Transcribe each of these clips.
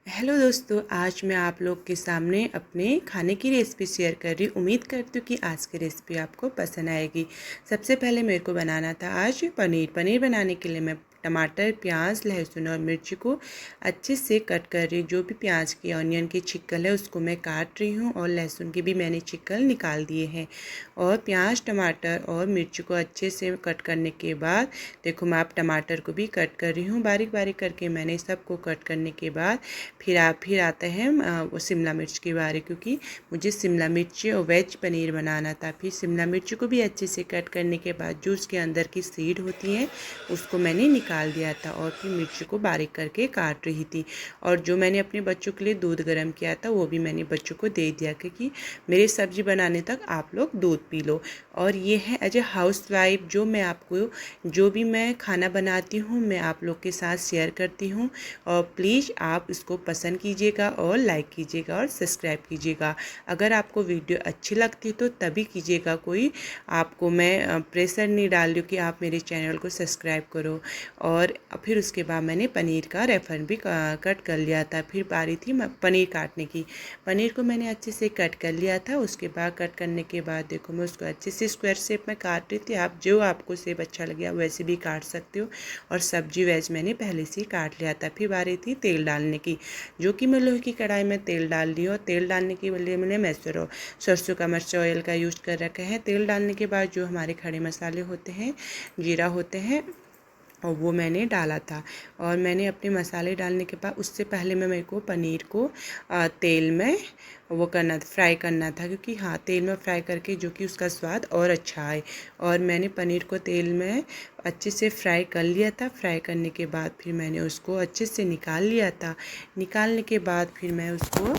Hello दोस्तों, आज मैं आप लोग के सामने अपने खाने की रेसिपी शेयर कर रही हूँ। उम्मीद करती हूँ कि आज की रेसिपी आपको पसंद आएगी। सबसे पहले मेरे को बनाना था आज पनीर बनाने के लिए मैं टमाटर, प्याज, लहसुन और मिर्ची को अच्छे से कट कर रही हूँ। जो भी प्याज की ऑनियन की छिक्कल है उसको मैं काट रही हूँ और लहसुन की भी मैंने छिक्कल निकाल दिए हैं। और प्याज, टमाटर और मिर्ची को अच्छे से कट करने के बाद देखो मैं आप टमाटर को भी कट कर रही हूँ बारीक बारीक करके। मैंने सबको कट करने के बाद फिर आता है वो शिमला मिर्च की बारी, क्योंकि मुझे शिमला मिर्च और वेज पनीर बनाना था। फिर शिमला मिर्च को भी अच्छे से कट करने के बाद जो उसके अंदर की सीड होती है उसको मैंने निकाल दिया था और फिर मिर्च को बारीक करके काट रही थी। और जो मैंने अपने बच्चों के लिए दूध गर्म किया था वो भी मैंने बच्चों को दे दिया, क्योंकि मेरी सब्ज़ी बनाने तक आप लोग दूध पी लो। और ये है एज ए हाउस वाइफ जो भी मैं खाना बनाती हूँ मैं आप लोग के साथ शेयर करती हूँ। और प्लीज़ आप इसको पसंद कीजिएगा और लाइक कीजिएगा और सब्सक्राइब कीजिएगा। अगर आपको वीडियो अच्छी लगती है तो तभी कीजिएगा, कोई आपको मैं प्रेशर नहीं डाल रही हूँ कि आप मेरे चैनल को सब्सक्राइब करो। और फिर उसके बाद मैंने पनीर का रेफर भी कट कर लिया था। फिर बारी थी पनीर काटने की। पनीर को मैंने अच्छे से कट कर लिया था। उसके बाद कट करने के बाद देखो मैं उसको अच्छे से स्क्वायर शेप में काट रही थी। आप जो आपको शेप अच्छा लगे आप वैसे भी काट सकते हो। और सब्जी वेज मैंने पहले से ही काट लिया था। फिर बारी थी तेल डालने की, जो कि मैं लोहे की कढ़ाई में तेल डाल दी। और तेल डालने के लिए मैंने सरसों का मिर्च ऑयल का यूज कर रखा है। तेल डालने के बाद जो हमारे खड़े मसाले होते हैं, जीरा होते हैं, और वो मैंने डाला था। और मैंने अपने मसाले डालने के बाद उससे पहले मेरे को पनीर को तेल में वो करना था, फ्राई करना था, क्योंकि हाँ तेल में फ्राई करके जो कि उसका स्वाद और अच्छा आए। और मैंने पनीर को तेल में अच्छे से फ्राई कर लिया था। फ्राई करने के बाद फिर मैंने उसको अच्छे से निकाल लिया था। निकालने के बाद फिर मैं उसको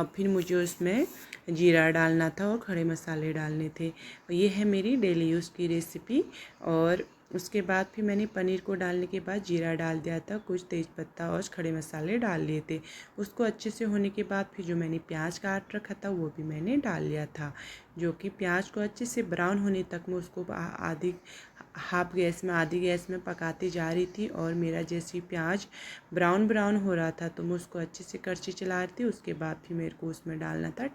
फिर मुझे उसमें जीरा डालना था और खड़े मसाले डालने थे। ये है मेरी डेली यूज़ की रेसिपी। और उसके बाद फिर मैंने पनीर को डालने के बाद जीरा डाल दिया था, कुछ तेज़पत्ता और खड़े मसाले डाल लिए थे। उसको अच्छे से होने के बाद फिर जो मैंने प्याज काट रखा था वो भी मैंने डाल लिया था। जो कि प्याज को अच्छे से ब्राउन होने तक मैं उसको आधी गैस में पकाती जा रही थी। और मेरा जैसे प्याज ब्राउन हो रहा था तो मैं उसको अच्छे से करछी चला रही थी। उसके बाद फिर मेरे को उसमें डालना था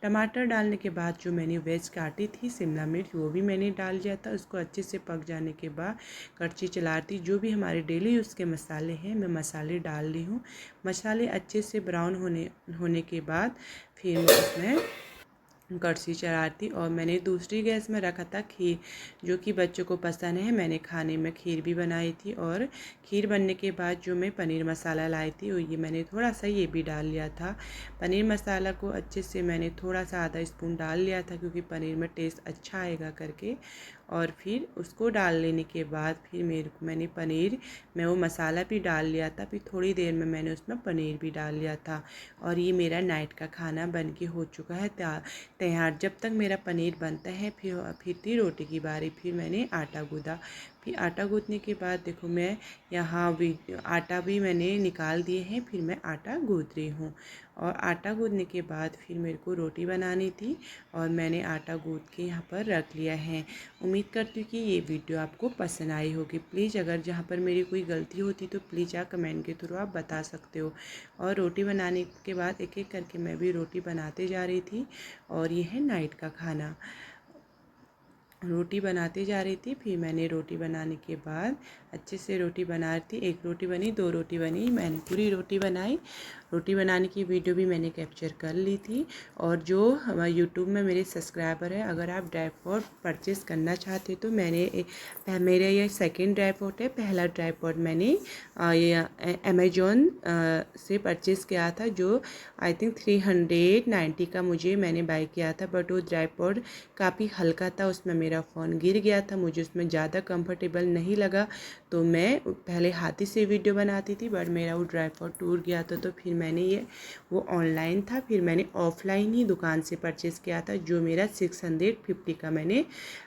टमाटर डालने के बाद जो मैंने वेज काटी थी शिमला मिर्च वो भी मैंने डाल दिया था। उसको अच्छे से पक जाने के बाद करछी चला रही थी। जो भी हमारे डेली यूज़ के मसाले हैं मैं मसाले डाल रही हूँ। मसाले अच्छे से ब्राउन होने के बाद फिर मैं उसमें कड़छी चढ़ाती। और मैंने दूसरी गैस में रखा था खीर, जो कि बच्चों को पसंद है। मैंने खाने में खीर भी बनाई थी। और खीर बनने के बाद जो मैं पनीर मसाला लाई थी और ये मैंने थोड़ा सा ये भी डाल लिया था। पनीर मसाला को अच्छे से मैंने थोड़ा सा आधा स्पून डाल लिया था, क्योंकि पनीर में टेस्ट अच्छा आएगा करके। और फिर उसको डाल लेने के बाद फिर मैंने पनीर में वो मसाला भी डाल लिया था। फिर थोड़ी देर में मैंने उसमें पनीर भी डाल लिया था। और ये मेरा नाइट का खाना बन के हो चुका है तैयार। जब तक मेरा पनीर बनता है फिर थी रोटी की बारी। फिर मैंने आटा गूँधा। फिर आटा गूँथने के बाद देखो मैं यहाँ भी आटा भी मैंने निकाल दिए हैं। फिर मैं आटा गूँथ रही हूँ। और आटा गूँथने के बाद फिर मेरे को रोटी बनानी थी और मैंने आटा गूँथ के यहाँ पर रख लिया है। उम्मीद करती हूँ कि ये वीडियो आपको पसंद आई होगी। प्लीज़ अगर जहाँ पर मेरी कोई गलती होती तो प्लीज़ आप कमेंट के थ्रू आप बता सकते हो। और रोटी बनाने के बाद एक एक करके मैं भी रोटी बनाते जा रही थी। और ये है नाइट का खाना। रोटी बनाते जा रही थी। फिर मैंने रोटी बनाने के बाद अच्छे से रोटी बना रही थी। एक रोटी बनी, दो रोटी बनी, मैंने पूरी रोटी बनाई। रोटी बनाने की वीडियो भी मैंने कैप्चर कर ली थी। और जो हमारे यूट्यूब में मेरे सब्सक्राइबर है, अगर आप ड्राई फ्रूट परचेज़ करना चाहते तो मेरा ये सेकंड ड्राई फ्रूट है। पहला ड्राई फ्रूट मैंने ये अमेजोन से परचेज़ किया था, जो आई थिंक 390 का मैंने बाय किया था। बट वो ड्राई फ्रूट काफ़ी हल्का था, उसमें मेरा फ़ोन गिर गया था, मुझे उसमें ज़्यादा कंफर्टेबल नहीं लगा। तो मैं पहले हाथ ही से वीडियो बनाती थी, बट मेरा वो ड्राई फ्रूट टूट गया था। तो फिर मैंने वो ऑनलाइन था, फिर मैंने ऑफ़लाइन ही दुकान से परचेज़ किया था, जो मेरा 650 का मैंने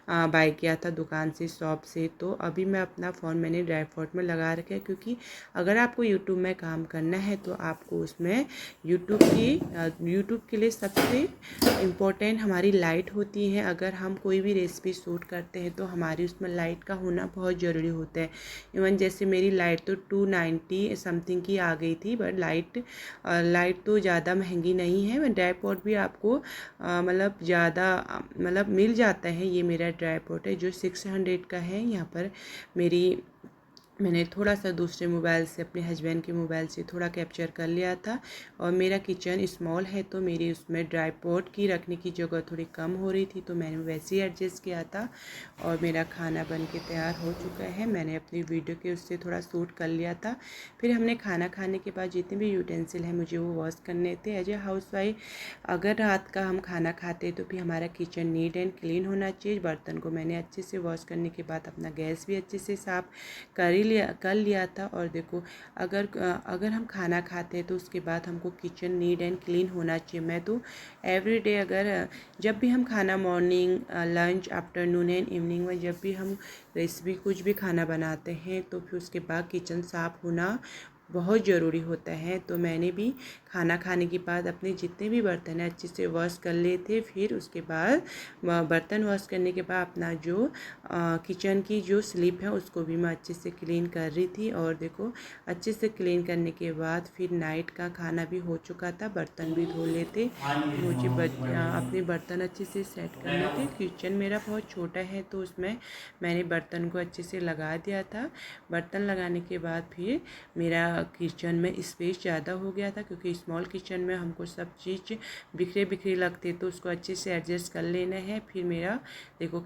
बाय किया था दुकान से, शॉप से। तो अभी मैं अपना फ़ोन मैंने ड्राई फ्रूट में लगा रखा है, क्योंकि अगर आपको यूट्यूब में काम करना है तो आपको उसमें यूट्यूब के लिए सबसे इम्पोर्टेंट हमारी लाइट होती है। अगर हम कोई भी रेसिपी शूट करते हैं तो हमारी उसमें लाइट का होना बहुत ज़रूरी होता है। इवन जैसे मेरी लाइट तो 290 समथिंग की आ गई थी, बट लाइट तो ज़्यादा महंगी नहीं है। ट्राईपॉड भी आपको मतलब ज़्यादा मतलब मिल जाता है। ये मेरा ट्राईपॉड है जो 600 का है। यहाँ पर मैंने थोड़ा सा दूसरे मोबाइल से, अपने हस्बैंड के मोबाइल से थोड़ा कैप्चर कर लिया था। और मेरा किचन स्मॉल है तो मेरी उसमें ट्राईपॉड की रखने की जगह थोड़ी कम हो रही थी, तो मैंने वैसे ही एडजस्ट किया था। और मेरा खाना बन के तैयार हो चुका है। मैंने अपनी वीडियो के उससे थोड़ा शूट कर लिया था। फिर हमने खाना खाने के बाद जितने भी यूटेंसिल हैं मुझे वो वॉश करने थे। एज ए हाउस वाइफ अगर रात का हम खाना खाते तो फिर हमारा किचन नीट एंड क्लीन होना चाहिए। बर्तन को मैंने अच्छे से वॉश करने के बाद अपना गैस भी अच्छे से साफ़ कर लिया था। और देखो, अगर हम खाना खाते हैं तो उसके बाद हमको किचन नीट एंड क्लीन होना चाहिए। मैं तो एवरी डे जब भी हम खाना morning, lunch, afternoon and evening में जब भी हम रेसिपी कुछ भी खाना बनाते हैं तो फिर उसके बाद किचन साफ़ होना बहुत ज़रूरी होता है। तो मैंने भी खाना खाने के बाद अपने जितने भी बर्तन हैं अच्छे से वॉश कर लिए थे। फिर उसके बाद बर्तन वॉश करने के बाद अपना जो किचन की जो स्लिप है उसको भी मैं अच्छे से क्लीन कर रही थी। और देखो, अच्छे से क्लीन करने के बाद फिर नाइट का खाना भी हो चुका था, बर्तन भी धो लेते। मुझे अपने बर्तन अच्छे से सेट करने थे। किचन मेरा बहुत छोटा है तो उसमें मैंने बर्तन को अच्छे से लगा दिया था। बर्तन लगाने के बाद फिर मेरा किचन में स्पेस ज़्यादा हो गया था, क्योंकि स्मॉल किचन में हमको सब चीज़ बिखरे बिखरे लगते तो उसको अच्छे से एडजस्ट कर लेना है। फिर मेरा देखो